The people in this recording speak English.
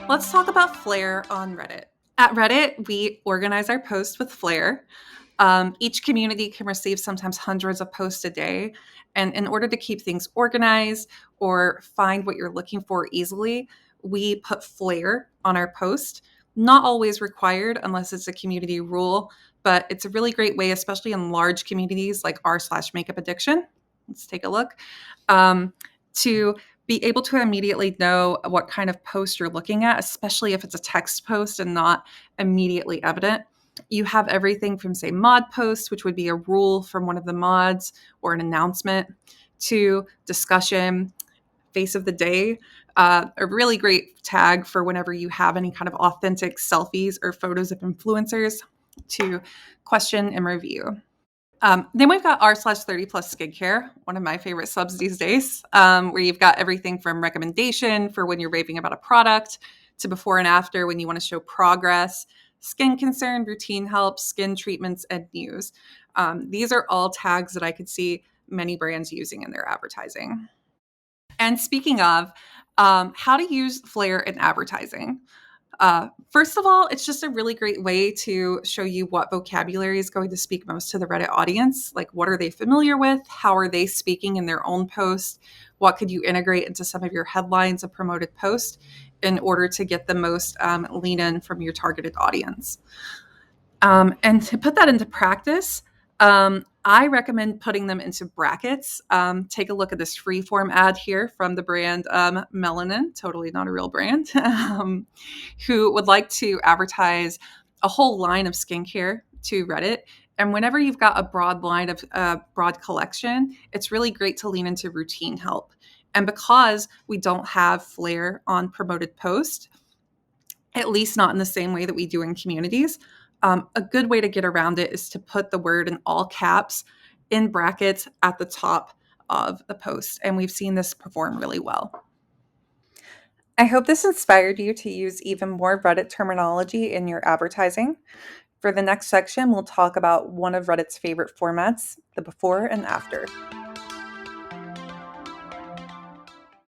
Let's talk about Flair on Reddit. At Reddit, we organize our posts with Flair. Each community can receive sometimes hundreds of posts a day. And in order to keep things organized or find what you're looking for easily, we put Flair on our post. Not always required unless it's a community rule, but it's a really great way, especially in large communities like r/makeup addiction. Let's take a look. To be able to immediately know what kind of post you're looking at, especially if it's a text post and not immediately evident. You have everything from, say, mod posts, which would be a rule from one of the mods or an announcement, to discussion, face of the day, a really great tag for whenever you have any kind of authentic selfies or photos of influencers, to question and review. Then we've got r/30 plus skincare, one of my favorite subs these days, where you've got everything from recommendation for when you're raving about a product to before and after when you want to show progress, skin concern, routine help, skin treatments, and news. These are all tags that I could see many brands using in their advertising. And speaking of, how to use Flair in advertising. First of all, it's just a really great way to show you what vocabulary is going to speak most to the Reddit audience. Like, what are they familiar with? How are they speaking in their own post? What could you integrate into some of your headlines of promoted posts in order to get the most lean in from your targeted audience? And to put that into practice, I recommend putting them into brackets. Take a look at this freeform ad here from the brand Melanin, totally not a real brand, who would like to advertise a whole line of skincare to Reddit. And whenever you've got a broad line of broad collection, it's really great to lean into routine help. And because we don't have Flair on promoted posts, at least not in the same way that we do in communities. A good way to get around it is to put the word in all caps in brackets at the top of the post. And we've seen this perform really well. I hope this inspired you to use even more Reddit terminology in your advertising. For the next section, we'll talk about one of Reddit's favorite formats, the before and after.